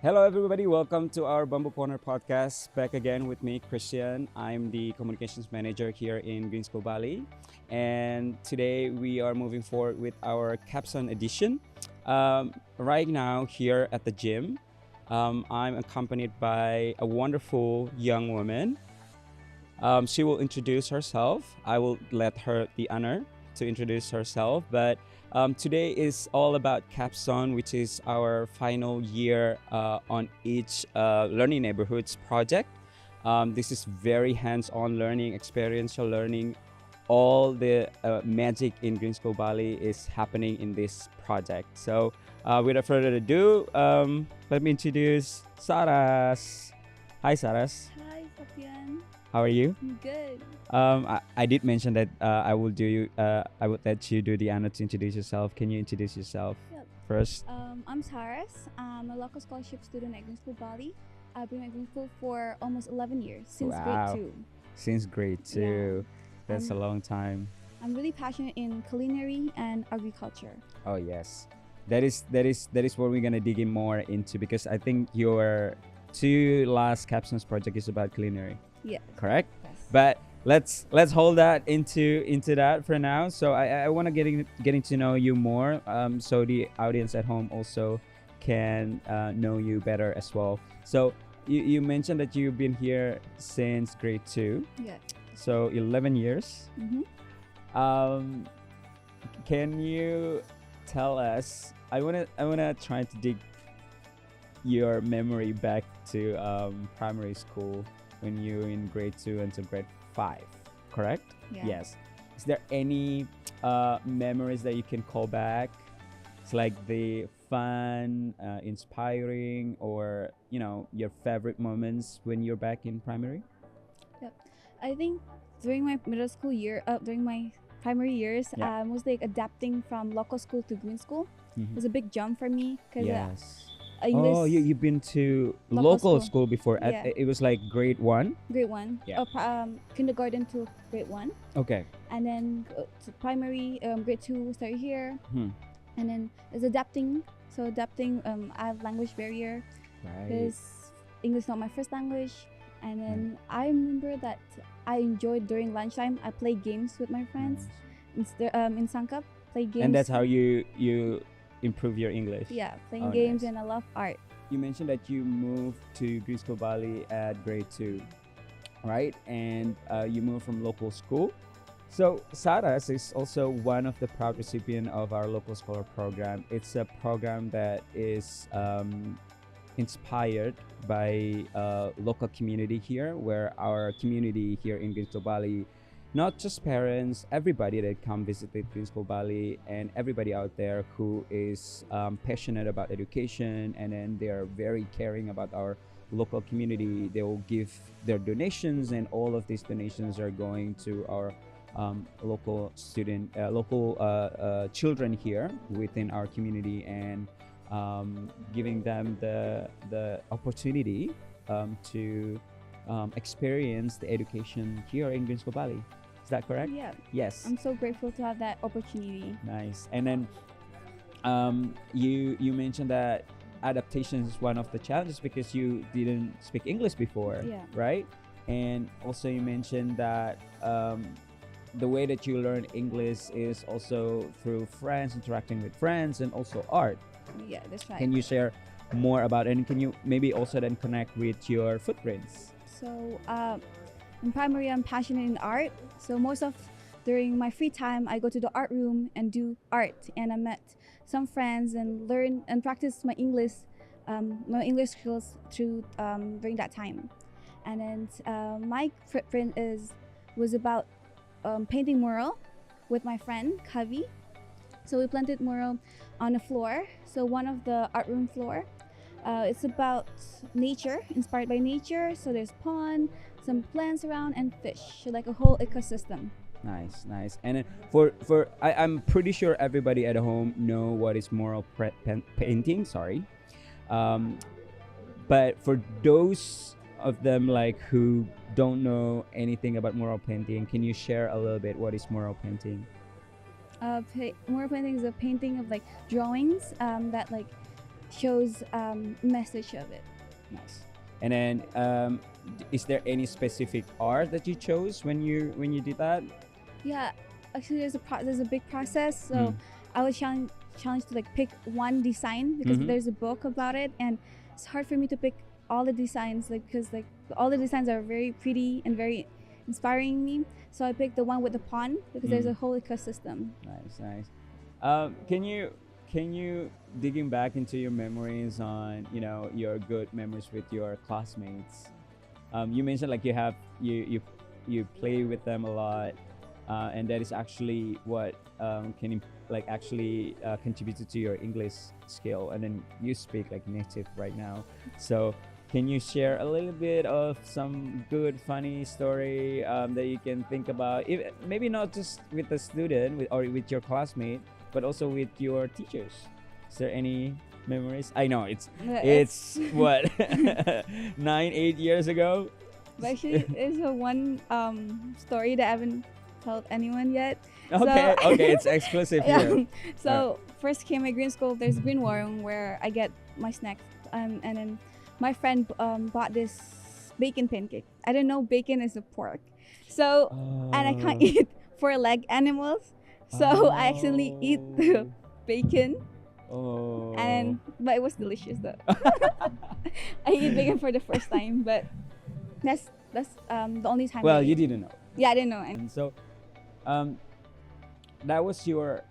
Hello, everybody. Welcome to our Bamboo Corner podcast. Back again with me, Christian. I'm the communications manager here in Greenspool Bali. And today we are moving forward with our Capstone edition. Right now, here at the gym, I'm accompanied by a wonderful young woman. She will introduce herself. I will let her the honor to introduce herself. But today is all about Capstone, which is our final year on each Learning Neighborhoods project. This is very hands-on learning, experiential learning. All the magic in Greenspool Bali is happening in this project. So without further ado, let me introduce Saras. Hi, Saras. Hi, Fabian. How are you? I'm good. I did mention that I would let you do the honor to introduce yourself. Can you introduce yourself Yep. first? I'm Saras. I'm a local scholarship student at Green School Bali. I've been at Green School for almost 11 years, since Wow. grade 2. Since grade 2. That's a Um, long time. I'm really passionate in culinary and agriculture. Oh yes, that is what we're gonna dig in more into because I think your two last captions project is about culinary, Yeah. correct? Yes. But let's hold that into that for now. So I want to getting to know you more, so the audience at home also can know you better as well. So you mentioned that you've been here since grade 2, Yeah. so 11 years. Mm-hmm. Um, can you tell us? I wanna try to dig your memory back to primary school when you were in grade 2 until grade 5, correct? Yeah. Yes. Is there any memories that you can call back? It's like the fun, inspiring, or your favorite moments when you're back in primary. I think during my middle school during my primary years, Yeah. I was like adapting from local school to Green School. It Mhm. was a big jump for me because Yes. English Oh, you've been to Local local school. school before. Yeah. It was like grade 1. grade 1, Yeah. kindergarten to grade 1. Okay. And then to primary, grade 2 started here, Hmm. and then it's adapting. So adapting, I have language barrier Right. because English not my first language. And then I remember that I enjoyed during lunchtime. I play games with my friends in Sangkap. Play games. And that's how you improve your English. Yeah, playing Oh, games, nice. and I love art. You mentioned that you moved to Greenspool Bali at grade 2, right? And you moved from local school. So Saras is also one of the proud recipient of our local scholar program. It's a program that is inspired by local community here, where our community here in Greenspool Bali, not just parents, everybody that come visit Greenspool Bali, and everybody out there who is passionate about education, and then they are very caring about our local community. They will give their donations, and all of these donations are going to our local children here within our community, and giving them the opportunity to experience the education here in Greenspool Valley. Is that correct? Yeah, Yes. I'm so grateful to have that opportunity. Nice. And then you mentioned that adaptation is one of the challenges because you didn't speak English before, Yeah. right? And also you mentioned that the way that you learn English is also through friends, interacting with friends, and also art. Yeah, that's right. Can you share more about it? And can you maybe also then connect with your footprints? So in primary, I'm passionate in art. So during my free time, I go to the art room and do art. And I met some friends and learn and practice my English skills through during that time. And then my footprint was about painting mural with my friend Kavi. So we planted mural on the floor. So one of the art room floor. It's about nature, inspired by nature. So there's pond, some plants around, and fish. So like a whole ecosystem. Nice, nice. And then I'm pretty sure everybody at home know what is mural painting. Sorry, but for those of them like who don't know anything about mural painting, can you share a little bit what is mural painting? Mural painting is a painting of like drawings that like shows message of it. Nice. And then, is there any specific art that you chose when you did that? Yeah, actually, there's a big process. So Mm. I was challenged to like pick one design because Mhm. there's a book about it, and it's hard for me to pick all the designs, like because like all the designs are very pretty and very inspiring me. So I picked the one with the pond because there's Mm. a whole ecosystem. Nice, nice. Can you digging back into your memories on your good memories with your classmates? You mentioned like you play with them a lot, and that is actually what like actually contributed to your English skill, and then you speak like native right now. So can you share a little bit of some good funny story that you can think about, maybe not just with the student or with your classmate, but also with your teachers? Is there any memories? I know it's what 9-8 years ago. But actually, there's a one story that I haven't told anyone yet. Okay, So, okay, it's exclusive here. So first came my green school. There's green room where I get my snacks, and then my friend bought this bacon pancake. I didn't know bacon is a pork, so and I can't Oh. eat four leg animals, so I accidentally eat the bacon, Oh. but it was delicious though. I eat bacon for the first time, but that's the only time. Well, I you ate. didn't know. Yeah, I didn't know. And And so, that was your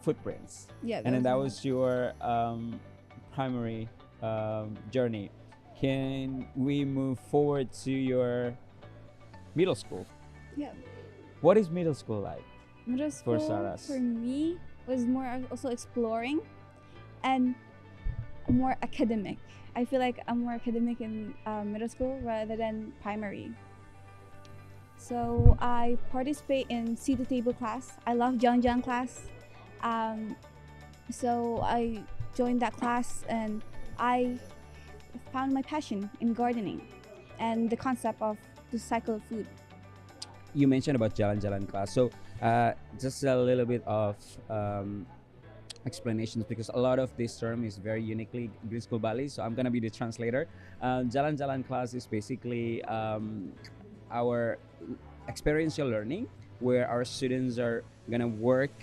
footprints, yeah, and then that was your primary journey. Can we move forward to your middle school? yeah. What is middle school like? Middle school Saras. for me was more of also exploring and more academic. I feel like I'm more academic in middle school rather than primary. So I participate in seat to table class. I love Jiang class. So I joined that class and I found my passion in gardening and the concept of the cycle of food. You mentioned about jalan-jalan class, so just a little bit of explanations, because a lot of this term is very uniquely Green School Bali, so I'm gonna be the translator. Jalan-jalan class is basically our experiential learning, where our students are gonna work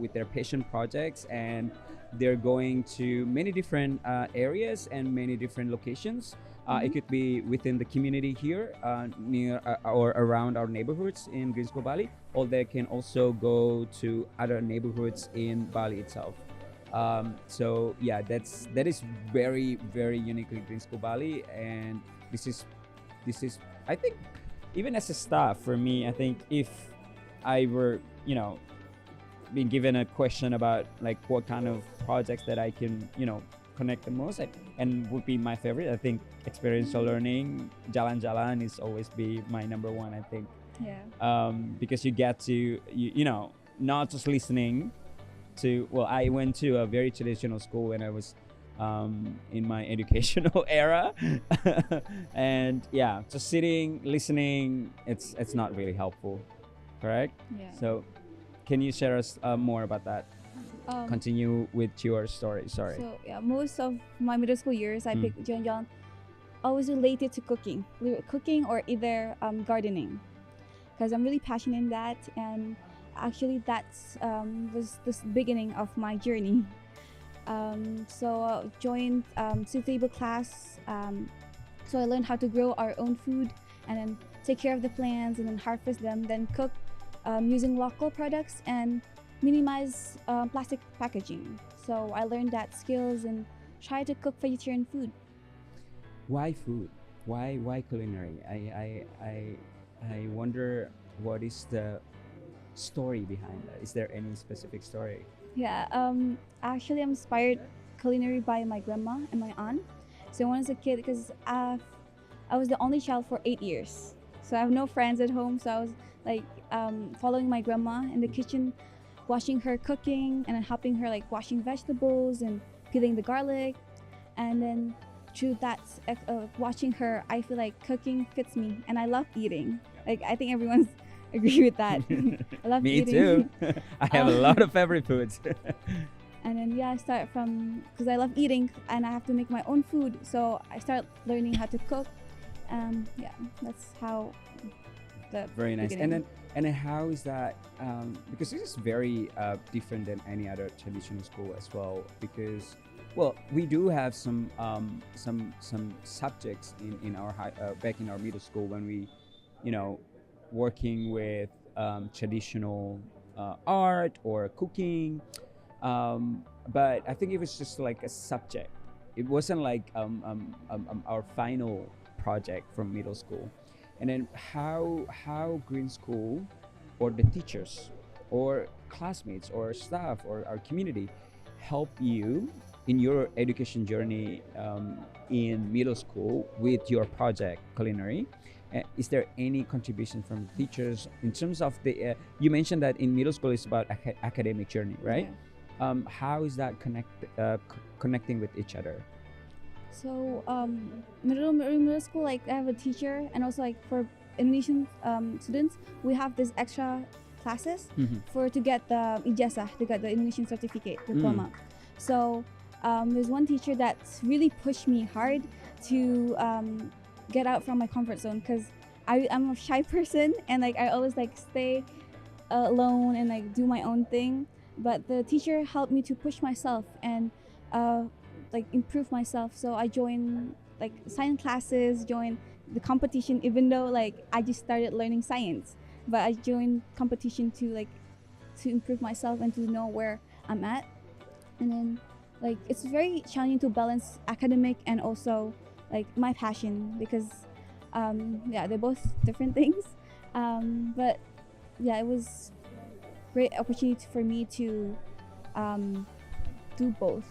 with their passion projects, and they're going to many different areas and many different locations. It could be within the community here, near or around our neighborhoods in Green School Bali, or they can also go to other neighborhoods in Bali itself. So yeah, that is very, very uniquely Green School Bali, and this is I think, even as a staff, for me, I think if I were being given a question about like what kind of projects that I can connect the most, and would be my favorite, I think experiential learning, jalan-jalan is always be my number one, I think. Yeah. Because you get to not just listening to, well, I went to a very traditional school when I was in my educational era, and yeah, just sitting listening, it's not really helpful, correct? Yeah. So can you share us more about that? Continue with your story. Sorry. So yeah, most of my middle school years, I picked Jiang always related to cooking or either gardening, because I'm really passionate in that, and actually that's was the beginning of my journey. So joined table class. So I learned how to grow our own food and then take care of the plants and then harvest them, then cook using local products and minimize plastic packaging. So I learned that skills and try to cook vegetarian food. Why food? Why culinary? I wonder what is the story behind that. Is there any specific story? Yeah, actually I'm inspired culinary by my grandma and my aunt. So when I was a kid, because I was the only child for 8 years, so I have no friends at home. So I was like following my grandma in the kitchen, watching her cooking and then helping her like washing vegetables and peeling the garlic. And then through that watching her, I feel like cooking fits me and I love eating. Like I think everyone's agree with that. I love Me eating. too. I have a lot of favorite foods. And then I start from, because I love eating and I have to make my own food, so I start learning how to cook. Yeah, that's how the Very nice. beginning. And then how is that? Because this is very different than any other traditional school as well. Because well, we do have some subjects in our back in our middle school when we, you know, working with traditional art or cooking. But I think it was just like a subject. It wasn't like our final project from middle school. And then how Green School or the teachers or classmates or staff or our community help you in your education journey in middle school with your project culinary. Is there any contribution from teachers in terms of the you mentioned that in middle school it's about academic journey, right? How is that connecting with each other? So middle school, like I have a teacher, and also like for Indonesian students, we have this extra classes for to get the ijazah, to get the Indonesian certificate diploma. So there's one teacher that's really pushed me hard to get out from my comfort zone, because I'm a shy person and like I always like stay alone and like do my own thing. But the teacher helped me to push myself and like improve myself. So I joined like science classes, joined the competition, even though like I just started learning science. But I joined competition to improve myself and to know where I'm at. And then like it's very challenging to balance academic and also like my passion, because yeah, they're both different things. But yeah, it was great opportunity for me to do both.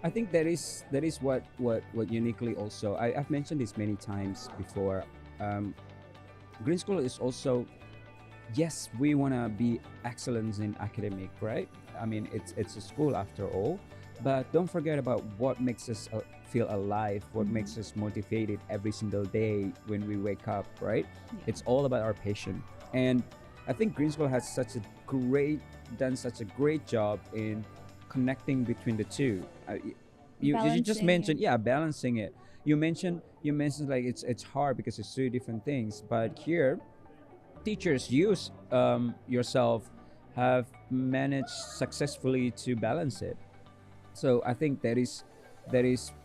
I think that is what uniquely also I've mentioned this many times before. Green School is also, yes, we want to be excellence in academic, right? I mean, it's a school after all, but don't forget about what makes us feel alive, what makes us motivated every single day when we wake up, right? Yeah. It's all about our passion. And I think Green School has done such a great job in connecting between the two. You just Balancing mentioned, it. yeah, balancing it. You mentioned like it's hard because it's two different things, but here teachers use yourself have managed successfully to balance it. So I think that is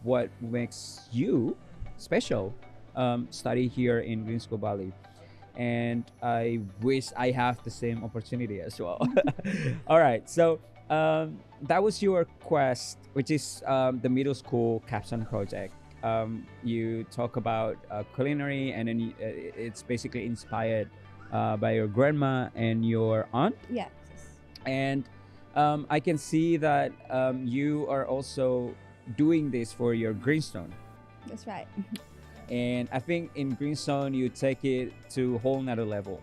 what makes you special. Study here in Green School Bali, and I wish I have the same opportunity as well. All right, so that was your quest, which is the middle school capstone project. You talk about culinary, and then it's basically inspired by your grandma and your aunt. Yes. And I can see that you are also doing this for your greenstone. That's right. And I think in greenstone you take it to a whole nother level,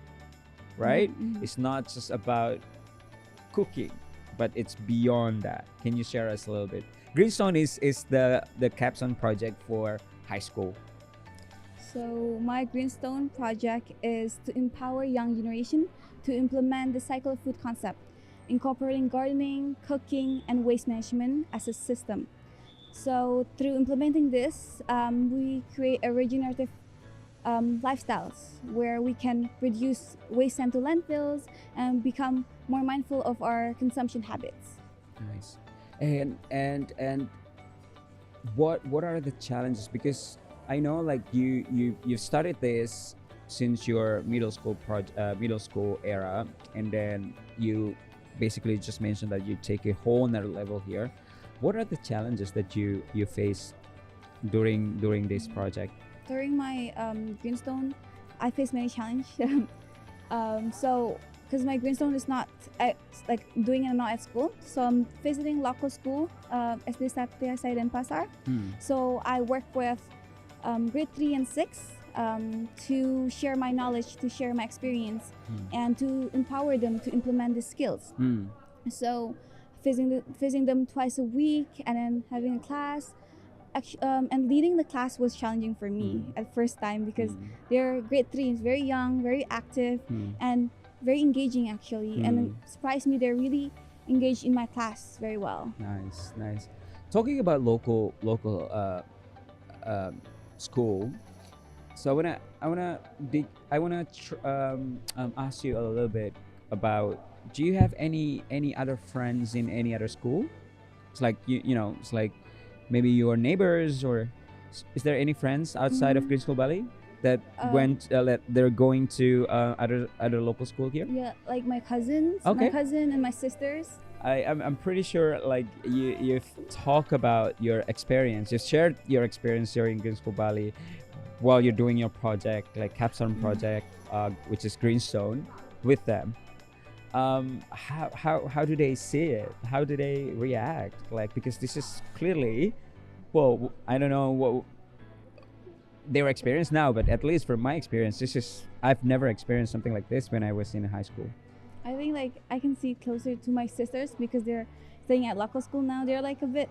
right? It's not just about cooking, but it's beyond that. Can you share us a little bit? Greenstone is the capstone project for high school. So my Greenstone project is to empower young generation to implement the cycle of food concept, incorporating gardening, cooking, and waste management as a system. So through implementing this, we create a regenerative lifestyles where we can reduce waste sent to landfills and become more mindful of our consumption habits. Nice. And what are the challenges? Because I know like you've started this since your middle school era, and then you basically just mentioned that you take a whole nother level here. What are the challenges that you face during this project? During my Greenstone, I faced many challenges. So, because my Greenstone is not like doing it not at school, so I'm visiting local school, SD Satya Sai dan Pasar. So I work with grade 3 and 6 to share my knowledge, to share my experience, and to empower them to implement the skills. So visiting them twice a week, and then having a class. And leading the class was challenging for me at first time, because they're grade 3, it's very young, very active, and very engaging actually. And it surprised me, they're really engaged in my class very well. Nice, nice. Talking about local school, so I wanna ask you a little bit about. Do you have any other friends in any other school? It's like it's like maybe your neighbors, or is there any friends outside of Mm, Green School Valley that um, that they're going to other local school here? yeah, like my cousins, my Okay. cousin and my sisters. I'm pretty sure like you've talked about your experience. You've shared your experience here in Green School Valley while you're doing your project, like Capstone Mm. project, which is Greenstone, with them. How do they see it? How do they react? Like, because this is clearly, well, I don't know what their experience now, but at least from my experience, this is, I've never experienced something like this when I was in high school. I think like I can see closer to my sisters because they're staying at local school now. They're like a bit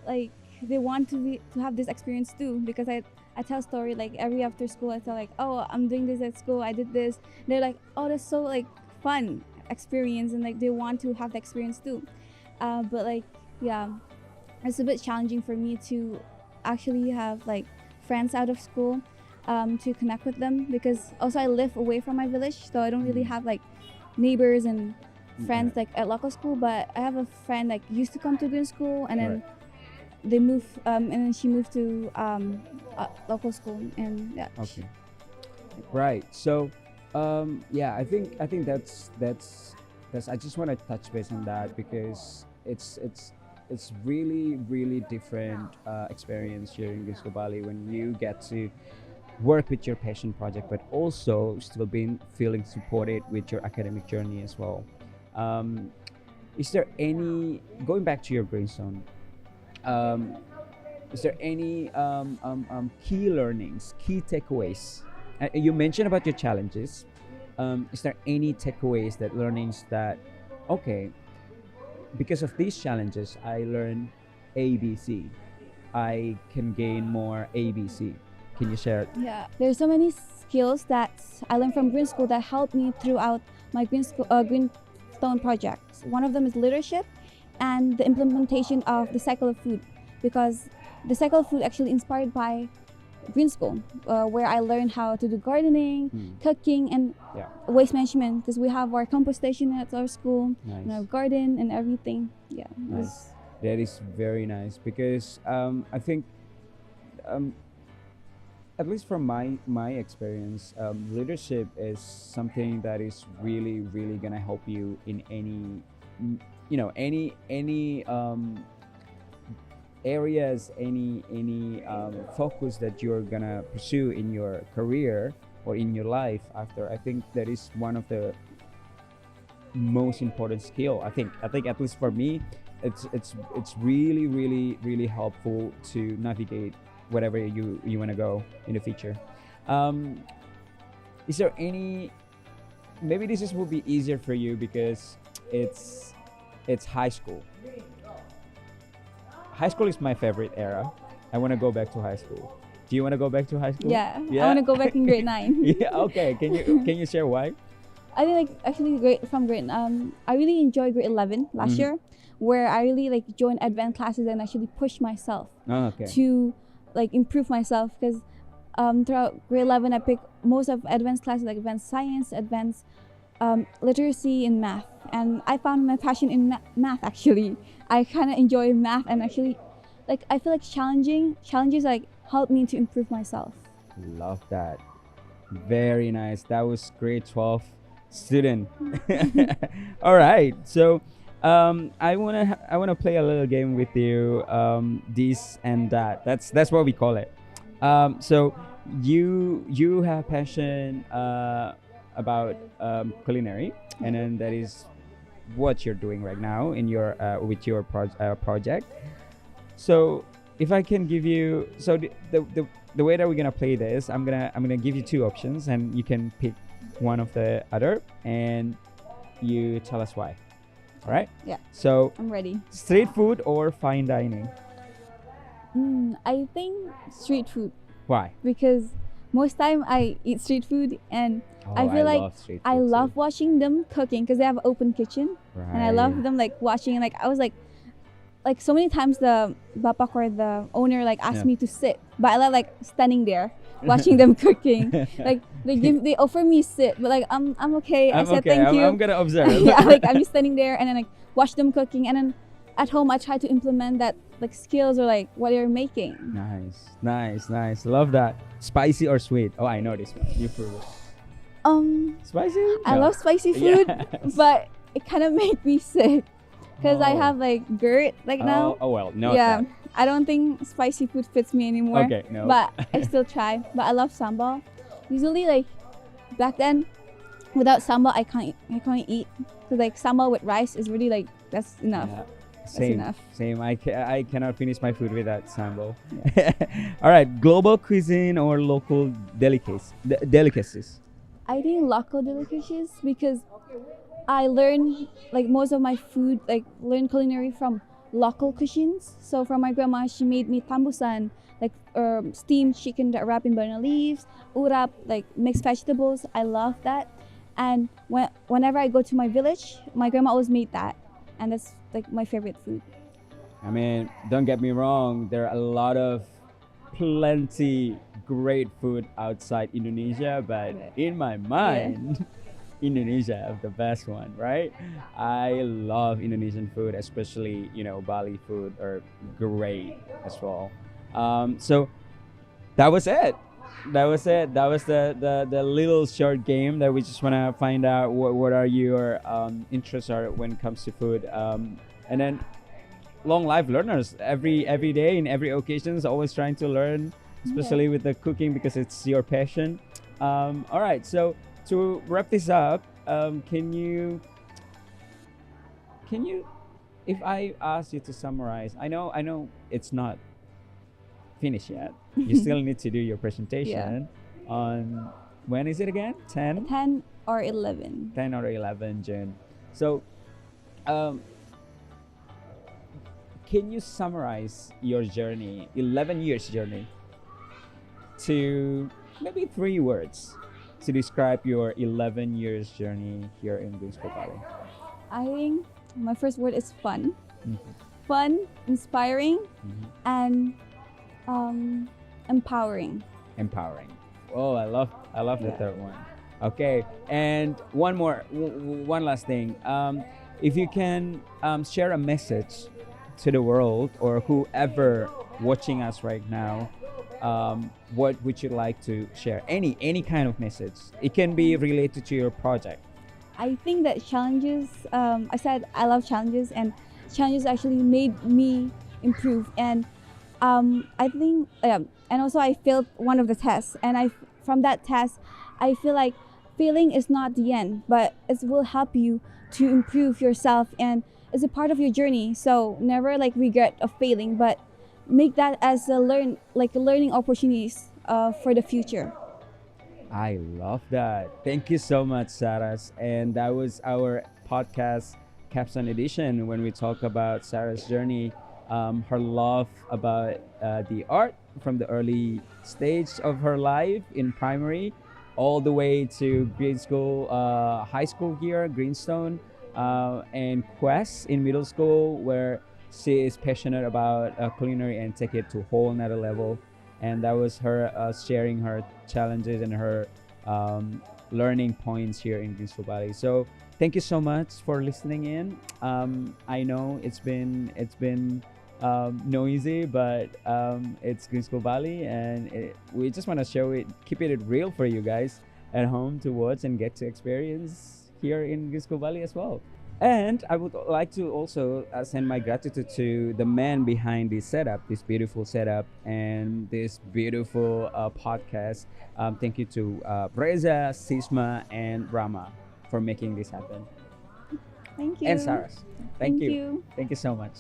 like they want to have this experience too because I tell story like every after school I tell like, oh, I'm doing this at school, I did this. They're like, oh, that's so like fun experience, and like they want to have the experience too. But like, yeah, it's a bit challenging for me to actually have like friends out of school, to connect with them because also I live away from my village, so I don't really Mm. have like neighbors and Yeah. friends like at local school. But I have a friend like used to come to green school, and then Right. they move, and then she moved to local school, and yeah. Okay. Right. So, yeah, I think that's. I just want to touch base on that because it's really different experience here in Gisco Bali when you get to work with your passion project, but also still being feeling supported with your academic journey as well. Um, is there any going back to your brainstorm? Um, is there any key learnings, key takeaways? You mentioned about your challenges. Is there any takeaways that learnings that, okay, because of these challenges, I learned ABC. I can gain more ABC. Can you share it? Yeah, there's so many skills that I learned from green school that helped me throughout my greenstone projects. One of them is leadership and the implementation of the cycle of food, because the cycle of food actually inspired by green school, where I learned how to do gardening, Hmm. cooking, and Yeah. waste management, because we have our compost station at our school, and our Nice. garden and everything. Yeah, it was- Nice. That is very nice because I think um, at least from my experience, leadership is something that is really gonna help you in any any areas, any focus that you're gonna pursue in your career or in your life after. I think that is one of the most important skill. I think at least for me, it's really helpful to navigate whatever you want to go in the future. Um, is there any, maybe this will be easier for you because it's high school. High school is my favorite era. I want to go back to high school. Do you want to go back to high school? yeah. Yeah? I want to go back in grade 9. Yeah. Okay. Can you share why? I think like actually grade I really enjoyed grade 11 last Mhm. year, where I really like joined advanced classes and actually pushed myself Oh, okay. to like improve myself, because throughout grade 11 I picked most of advanced classes like advanced science, advanced literacy, and math, and I found my passion in math actually. I kind of enjoy math, and actually like I feel like challenges like help me to improve myself. Love that. Very nice. That was grade 12 student. All right. So I wanna play a little game with you. This and that. That's what we call it. So you have passion about culinary, and then that is what you're doing right now in your with your project. So if I can give you, so the way that we're gonna play this, I'm gonna give you two options, and you can pick one of the other, and you tell us why. All right? Yeah. So I'm ready. street food or fine dining? I think street food, Why? because most time I eat street food, and I Oh, feel like love street I food love too. watching them cooking because they have an open kitchen, and I love Right. them like watching. Like I was like so many times the bapak or the owner like asked Yeah. me to sit, but I love like standing there watching them cooking. Like they offer me sit, but like I'm okay. I I'm said okay. thank you. I'm gonna observe. Yeah, like I'm just standing there and then like watch them cooking, and then at home I try to implement that like skills or like what they're making. Nice. Love that. Spicy or sweet? Oh, I know this one. You prove it. Spicy? I No. love spicy food, Yes. but it kind of made me sick because I Oh. have like GERD like now. Oh well, no. Yeah, I don't think spicy food fits me anymore. Okay, no. But I still try. But I love sambal. Usually, like back then, without sambal, I can't eat because like sambal with rice is really like that's enough. Yeah. That's Same. enough. Same. I cannot finish my food without sambal. All right. Global cuisine or local delicacies? I think local delicacies because I learn like most of my food like learn culinary from local cuisines. So from my grandma, she made me tambusan, like steamed chicken that wrapped in banana leaves, urap, like mixed vegetables. I love that. And whenever I go to my village, my grandma always made that, and that's like my favorite food. I mean, don't get me wrong. There are a lot of plenty great food outside Indonesia, but in my mind, Indonesia have the best one, right? I love Indonesian food, especially Bali food are great as well. So that was it. That was it. That was the little short game that we just want to find out what are your interests are when it comes to food. And then long life learners every day in every occasion is always trying to learn, especially with the cooking because it's your passion. All right, so to wrap this up, can you if I ask you to summarize, I know it's not finished yet. You still need to do your presentation on when is it again? 10 or 11. 10 or 11 June. So can you summarize your journey, 11 years journey, to maybe 3 words to describe your 11 years journey here in Greensboro Valley? I think my first word is fun. Mhm. Fun, inspiring, Mhm. and empowering. Empowering. Oh, I love the Yeah. third one. Okay, and one last thing. If you can share a message to the world or whoever watching us right now, what would you like to share? Any kind of message. It can be related to your project. I think that challenges, I said I love challenges, and challenges actually made me improve. And I think, and also I failed one of the tests, and from that test, I feel like failing is not the end, but it will help you to improve yourself, and it's a part of your journey. So never like regret of failing, but make that as a learning opportunities for the future. I love that. Thank you so much, Saras. And that was our podcast Capstone edition when we talk about Sarah's journey, her love about the art from the early stage of her life in primary, all the way to grade school, high school here, Greenstone, and Quest in middle school, where she is passionate about culinary and take it to a whole another level. And that was her sharing her challenges and her learning points here in Greensboro Valley. So thank you so much for listening in. I know it's been noisy, but it's Greensboro Valley, and we just want to show it, keep it real for you guys at home to watch and get to experience here in Greensboro Valley as well. And I would like to also send my gratitude to the man behind this setup, this beautiful setup, and this beautiful podcast. Thank you to Reza, Sisma, and Rama for making this happen. Thank you. And Saras. Thank you. you. Thank you so much.